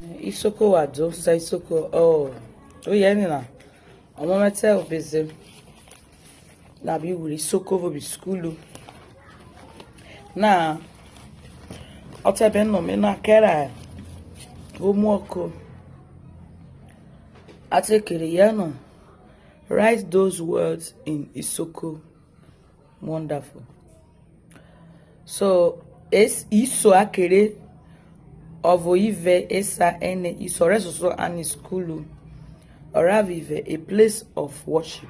ISOKO wado sa ISOKO yeah ni na omo mete obeze na bi wuri ISOKO vo bi skulu na otebe no me na kera homework atekere ya no write those words in ISOKO. Wonderful. So es iso akere ovo ive esa ene isore soso ani skulu oravive a place of worship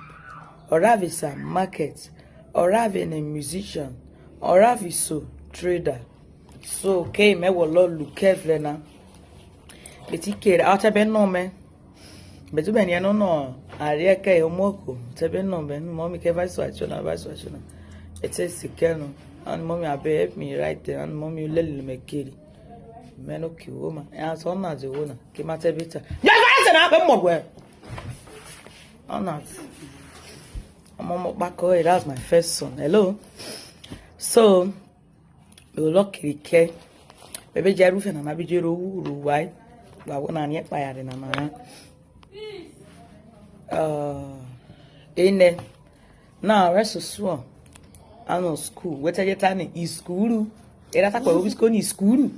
oravisa market oravin a musician oraviso trader. So okay me wo lo lukevle na betikere atebe no me betu ben ya no ari ke omoko tebe no ben mommy ke vice wachona it is sikeno and mommy abe help me write there and mommy lele me kiri meno ki woman and so na the woman ki mate bita ya vice na be mo gwe not mama bako that's my first son. Hello. So we lucky ke bebe jaru fe na na bi jero uru wai wa wona ni pa ya de na na ene now rest so ano school weta yeta ni is school era ta ko school ni school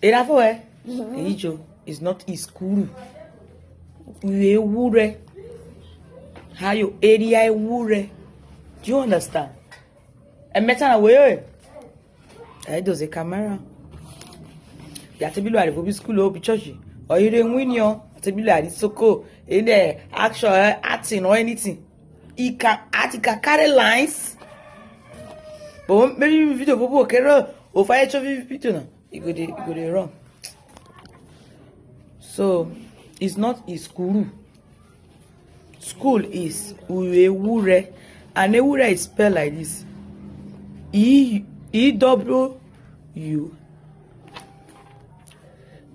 era fo ijo is not is school we wure how your area wure. Do you understand? And meta na we I do the camera ya te bilu ari fo bi school o bi church or you dey win yo te bilu ari ISOKO in the action acting or anything he can carry lines. But maybe video bobo kero o fa video na you go dey run. So it's not his school. School is uwure, and ewure is spelled like this: E-W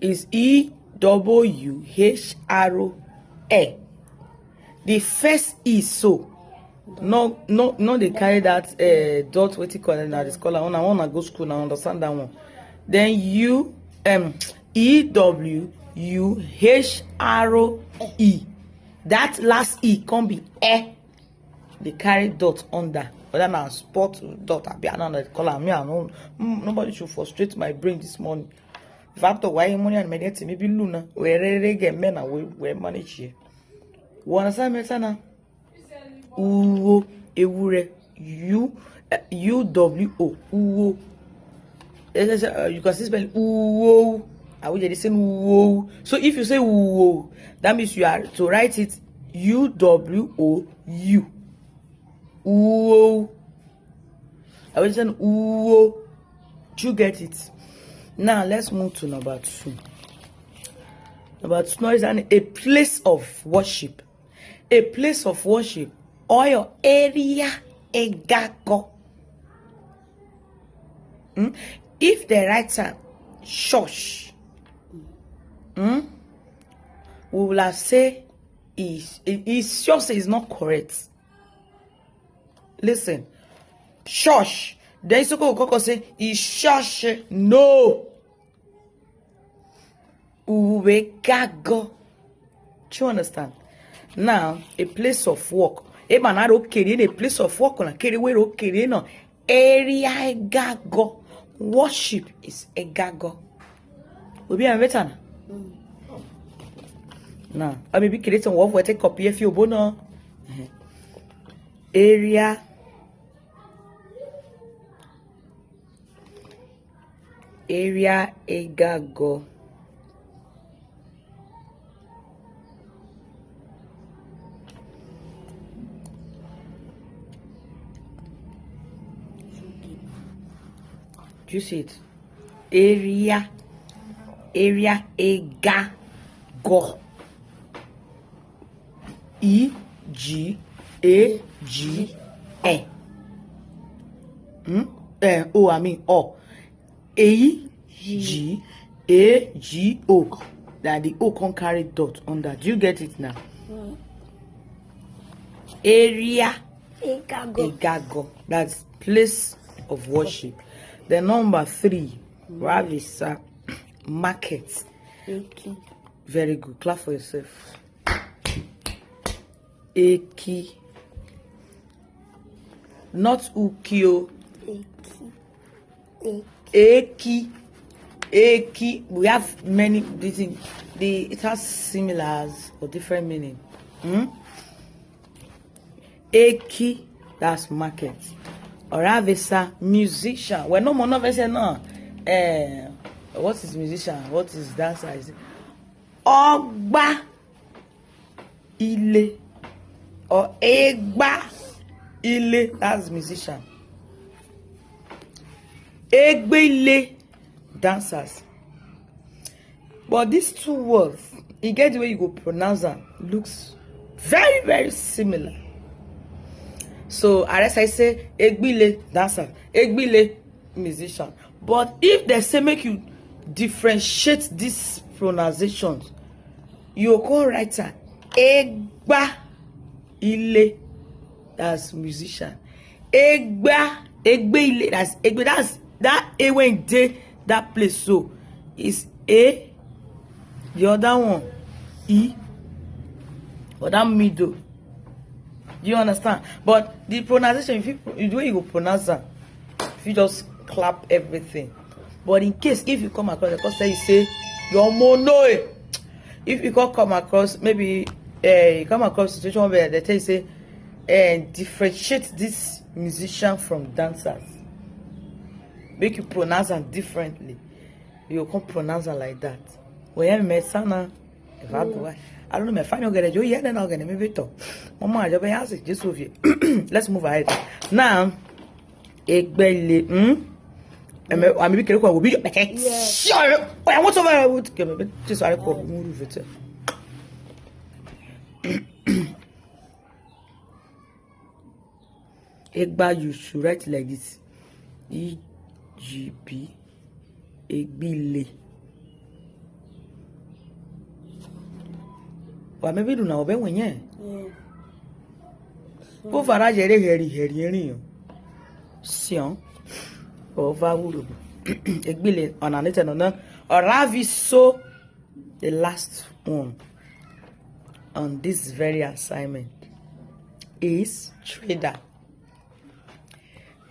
is E-W-H-R-O-E. The first is so. No, they carry that dot what you call it now. The scholar I wanna go school now, understand that one. Then E-W-U-H-R-O-E. That last E can be E. They carry dot under. But then I spot dot. I be another color. Me, I know nobody should frustrate my brain this morning. If I have to wire money and mediate, maybe Luna, where get men away, where manage here. You understand me, Sana? Uwo, ewure, U-W-O, uwo. You can see spell uwo. I will just say uwo. So if you say uwo, that means you are to write it U-W-O-U. Uwo. I will say uwo. Do you get it? Now let's move to number 2. Number 2 is a place of worship. A place of worship or your area egago. If the writer church, we will have say is just is not correct. Listen, church. Then ISOKO say is church. No. Uwegago. Do you understand? Now, a place of work. A place of work on a carry where okay no area egago. Worship is egago. We be a better now. I may be creating work where take copy if you bono area egago. Do you see it? Area egago. E-G-A-G-E. O, I mean O. A-G-A-G-O. That the O can carry dot on that. Do you get it now? Area egago. That's place of worship. The number 3, Ravisa market. Eki. Very good. Clap for yourself. Eki. Not ukio. Eki. Eki. Eki. We have many things. It has similars or different meaning. Eki, that's market. Oravesa, musician. We're no more no what is musician? What is dancer? Ogba ile or egba ile, that's musician. Egbe ile, dancers. But these two words, you get the way you go pronounce them, looks very, very similar. So as I say, egbile, dancer, egbile, musician. But if they say make you differentiate these pronunciations, you call writer egba ile, that's musician. Egba ile, that's egbe, that's that a when day that place. So is a, the other one e, or that middle. Do you understand? But the pronunciation, if the way you go pronounce that, if you just clap everything. But in case if you come across, because you say your mono, if you come across, maybe you come across a situation where they tell you say differentiate this musician from dancers, make you pronounce them differently, you can pronounce them like that. When you met Sana, if I go, I don't know, my final get a yeah, then I'll get a maybe talk. Mama, just with you. Let's move ahead. Now, egbele, I'm maybe can will be sure. I want over. I would give it. Just I call move it. Egba, you should write like this. EGB egbile. Wa maybe do now be when yeah. Go for a heri Sion over wood. Egbile on an eternal no. Or Raviso, the last one on this very assignment is trader.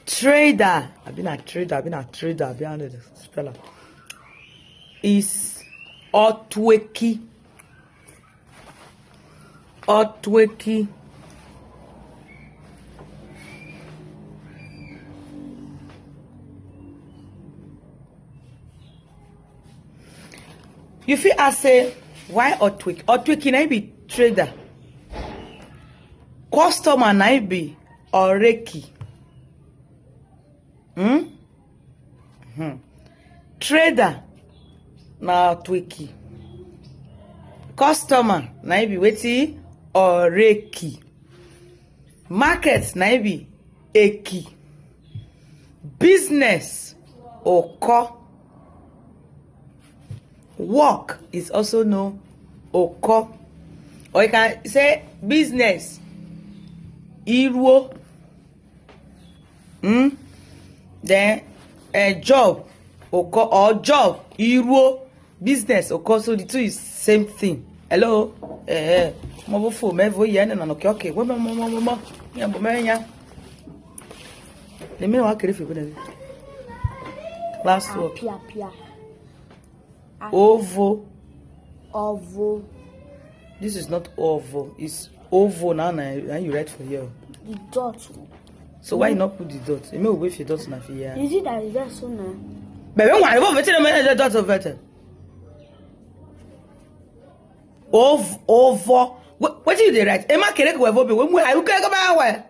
Trader. I've been a trader behind the speller. Is Otweki. You feel I say why Otweki? Otweki na be trader. Customer na be oreki. Trader na Otweki. Customer na be wetin oreki. Market na be eki. Business oko. Work is also known oko. Or you can say business iruo. Then a job oko, or job iruo. Business oko. So the two is same thing. Hello. Mo fo me vo ye na no okay. Wo mo. Ya bo me nya. Le me wa kere fi bo last word. Pia. Ovo. This is not ovo. It's ovo now. And you write for here. The dot. So why not put the dot? You may wait for dot na here. Is it that is that so now? But when I go tell me the dot of it. Ovo. What did you write? Emma kere ko ovo be. When I go ba wa.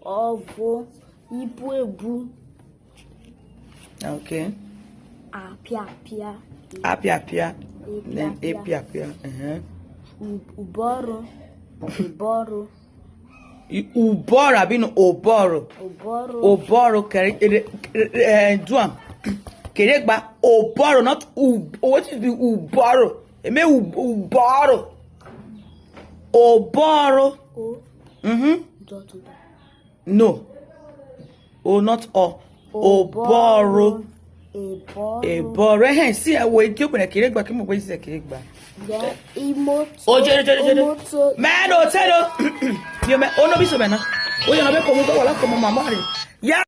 Ovo. Ibu. Okay. Apia. Then apia. Uboro. Uboro abi no oboro. Kere duam. Kere gba oboro, not what is the uboro? E me uboro. Oboro. No. Oh, not o. Oboro. Ebo re hen si awo iti o pene kire gba ki mo pe si kire gba. Yeah, imoto. Ojo. Man o tell you. You me ono bi so me na. O yo no be ko mo ko wala ko mo mama re. Ya